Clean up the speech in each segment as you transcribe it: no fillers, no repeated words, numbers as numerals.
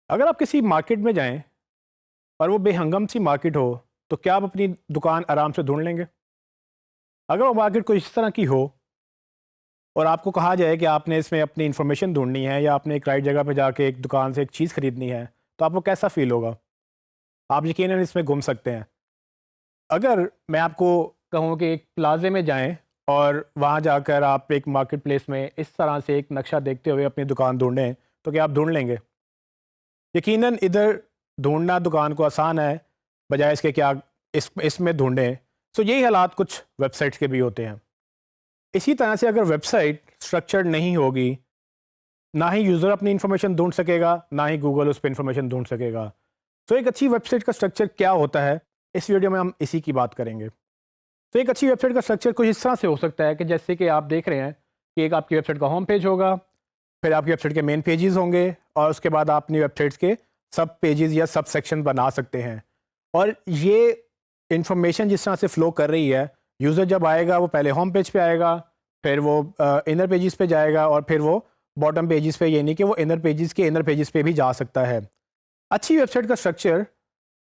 अगर आप किसी मार्केट में जाएं और वो बेहंगम सी मार्केट हो, तो क्या आप अपनी दुकान आराम से ढूंढ लेंगे? अगर वो मार्केट कोई इस तरह की हो और आपको कहा जाए कि आपने इसमें अपनी इन्फॉर्मेशन ढूंढनी है या आपने एक राइट जगह पे जाके एक दुकान से एक चीज़ खरीदनी है, तो आपको कैसा फील होगा? आप यकीनन इसमें घूम सकते हैं। अगर मैं आपको कहूँ कि एक प्लाज़े में जाएं और वहाँ जाकर आप एक मार्केट प्लेस में इस तरह से एक नक्शा देखते हुए अपनी दुकान ढूंढें, तो क्या आप ढूंढ लेंगे? यकीनन इधर ढूंढना दुकान को आसान है, बजाय इसके कि आप इसमें ढूंढें। सो यही हालात कुछ वेबसाइट्स के भी होते हैं। इसी तरह से अगर वेबसाइट स्ट्रक्चर्ड नहीं होगी, ना ही यूज़र अपनी इन्फॉर्मेशन ढूंढ सकेगा, ना ही गूगल उस पर इन्फॉर्मेशन ढूंढ सकेगा। तो एक अच्छी वेबसाइट का स्ट्रक्चर क्या होता है, इस वीडियो में हम इसी की बात करेंगे। तो एक अच्छी वेबसाइट का स्ट्रक्चर कुछ इस तरह से हो सकता है कि जैसे कि आप देख रहे हैं कि एक आपकी वेबसाइट का होम पेज होगा, फिर आपकी वेबसाइट के मेन पेजेस होंगे और उसके बाद आप अपनी वेबसाइट्स के सब पेजेस या सब सेक्शन बना सकते हैं। और ये इंफॉर्मेशन जिस तरह से फ़्लो कर रही है, यूज़र जब आएगा वो पहले होम पेज पे आएगा, फिर वो इनर पेजेस पे जाएगा और फिर वो बॉटम पेजेस पे, यानी कि वो इनर पेजेस के इनर पेजेस पे भी जा सकता है। अच्छी वेबसाइट का स्ट्रक्चर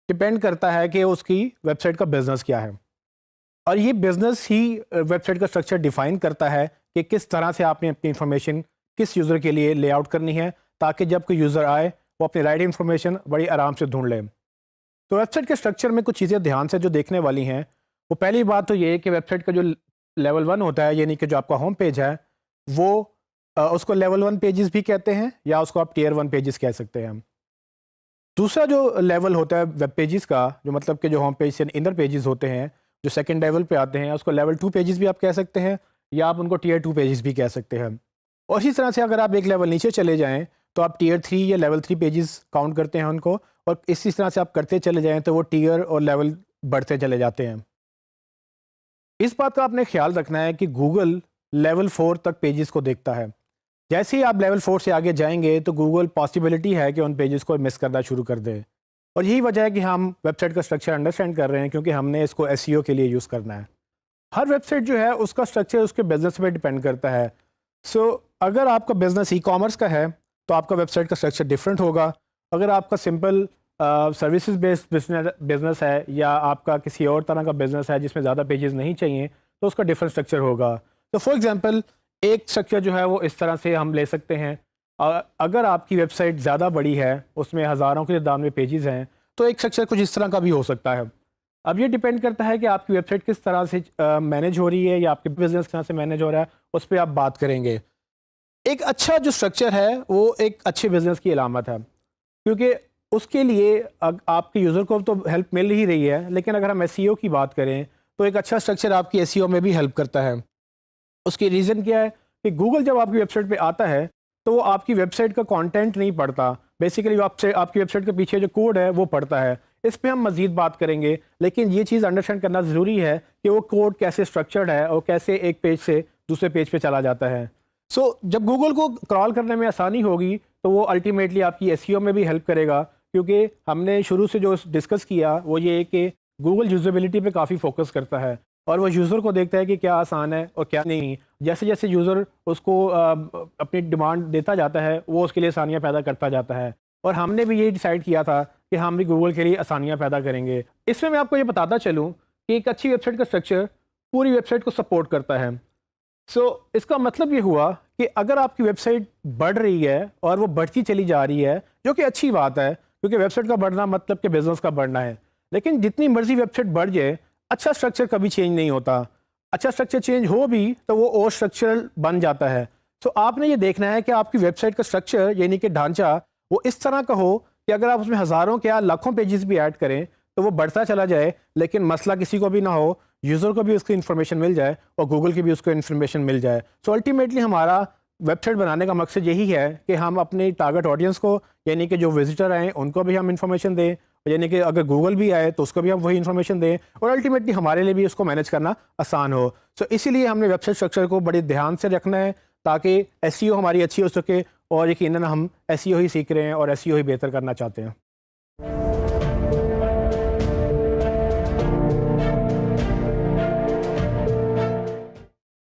डिपेंड करता है कि उसकी वेबसाइट का बिज़नेस क्या है, और ये बिज़नेस ही वेबसाइट का स्ट्रक्चर डिफ़ाइन करता है कि किस तरह से आपने अपनी इंफॉर्मेशन किस यूज़र के लिए लेआउट करनी है, ताकि जब कोई यूज़र आए वो अपनी राइट इंफॉर्मेशन बड़ी आराम से ढूंढ ले। तो वेबसाइट के स्ट्रक्चर में कुछ चीज़ें ध्यान से जो देखने वाली हैं, वो पहली बात तो ये है कि वेबसाइट का जो लेवल 1 होता है, यानी कि जो आपका होम पेज है, वो उसको लेवल 1 पेजेस भी कहते हैं या उसको आप टियर 1 पेजेस कह सकते हैं। दूसरा जो लेवल होता है वेब पेजेस का, जो मतलब कि जो होम पेज से इनर पेजेस होते हैं, जो सेकंड लेवल पे आते हैं, उसको लेवल 2 पेजेस भी आप कह सकते हैं या आप उनको टियर 2 पेजेस भी कह सकते हैं। और इसी तरह से अगर आप एक लेवल नीचे चले जाएँ, तो आप टियर 3 या लेवल 3 पेजेस काउंट करते हैं उनको, और इसी तरह से आप करते चले जाएँ तो वो टियर और लेवल बढ़ते चले जाते हैं। इस बात का आपने ख्याल रखना है कि गूगल लेवल 4 तक पेजेस को देखता है। जैसे ही आप लेवल 4 से आगे जाएंगे तो गूगल पॉसिबिलिटी है कि उन पेजेस को मिस करना शुरू कर दे। और यही वजह है कि हम वेबसाइट का स्ट्रक्चर अंडरस्टैंड कर रहे हैं, क्योंकि हमने इसको एसईओ के लिए यूज़ करना है। हर वेबसाइट जो है उसका स्ट्रक्चर उसके बिजनेस पे डिपेंड करता है। सो अगर आपका बिजनेस ई कॉमर्स का है तो आपका वेबसाइट का स्ट्रक्चर डिफरेंट होगा। अगर आपका सिंपल सर्विसेज बेस्ड बिजनेस है या आपका किसी और तरह का बिजनेस है जिसमें ज़्यादा पेजेस नहीं चाहिए, तो उसका डिफरेंट स्ट्रक्चर होगा। तो फॉर एग्जांपल एक स्ट्रक्चर जो है वो इस तरह से हम ले सकते हैं। अगर आपकी वेबसाइट ज़्यादा बड़ी है, उसमें हज़ारों की तादाद में पेजेस हैं, तो एक स्ट्रक्चर कुछ इस तरह का भी हो सकता है। अब ये डिपेंड करता है कि आपकी वेबसाइट किस तरह से मैनेज हो रही है या आपके बिजनेस किस तरह से मैनेज हो रहा है, उस पर आप बात करेंगे। एक अच्छा जो स्ट्रक्चर है वो एक अच्छे बिजनेस की अलामत है, क्योंकि उसके लिए आपके यूज़र को तो हेल्प मिल ही रही है, लेकिन अगर हम एसईओ की बात करें तो एक अच्छा स्ट्रक्चर आपकी एसईओ में भी हेल्प करता है। उसकी रीज़न क्या है कि गूगल जब आपकी वेबसाइट पे आता है तो वो आपकी वेबसाइट का कंटेंट नहीं पढ़ता, बेसिकली आपकी वेबसाइट के पीछे जो कोड है वो पढ़ता है। इस पे हम मज़ीद बात करेंगे, लेकिन ये चीज़ अंडरस्टैंड करना ज़रूरी है कि वो कोड कैसे स्ट्रक्चर्ड है और कैसे एक पेज से दूसरे पेज पे चला जाता है। सो जब गूगल को क्रॉल करने में आसानी होगी तो वो अल्टीमेटली आपकी एसईओ में भी हेल्प करेगा, क्योंकि हमने शुरू से जो डिस्कस किया वो ये है कि गूगल यूज़ेबिलिटी पे काफ़ी फोकस करता है और वो यूज़र को देखता है कि क्या आसान है और क्या नहीं। जैसे जैसे यूज़र उसको अपनी डिमांड देता जाता है, वो उसके लिए आसानियाँ पैदा करता जाता है। और हमने भी यही डिसाइड किया था कि हम भी गूगल के लिए आसानियाँ पैदा करेंगे। इसमें मैं आपको ये बताता चलूँ कि एक अच्छी वेबसाइट का स्ट्रक्चर पूरी वेबसाइट को सपोर्ट करता है। इसका मतलब ये हुआ कि अगर आपकी वेबसाइट बढ़ रही है और वो बढ़ती चली जा रही है, जो कि अच्छी बात है, क्योंकि वेबसाइट का बढ़ना मतलब कि बिजनेस का बढ़ना है। लेकिन जितनी मर्जी वेबसाइट बढ़ जाए, अच्छा स्ट्रक्चर कभी चेंज नहीं होता। अच्छा स्ट्रक्चर चेंज हो भी तो वो और स्ट्रक्चरल बन जाता है। आपने ये देखना है कि आपकी वेबसाइट का स्ट्रक्चर, यानी कि ढांचा, वो इस तरह का हो कि अगर आप उसमें हज़ारों क्या लाखों पेजेस भी ऐड करें तो वो बढ़ता चला जाए, लेकिन मसला किसी को भी ना हो, यूज़र को भी उसकी इन्फॉर्मेशन मिल जाए और गूगल की भी उसको इन्फॉर्मेशन मिल जाए। अल्टीमेटली हमारा वेबसाइट बनाने का मकसद यही है कि हम अपनी टारगेट ऑडियंस को, यानी कि जो विजिटर आए उनको भी हम इन्फॉर्मेशन दें, यानी कि अगर गूगल भी आए तो उसको भी हम वही इन्फॉर्मेशन दें, और अल्टीमेटली हमारे लिए भी उसको मैनेज करना आसान हो। इसीलिए हमने वेबसाइट स्ट्रक्चर को बड़े ध्यान से रखना है, ताकि एसईओ हमारी अच्छी हो सके, और यकीनन हम एसईओ ही सीख रहे हैं और एसईओ ही बेहतर करना चाहते हैं।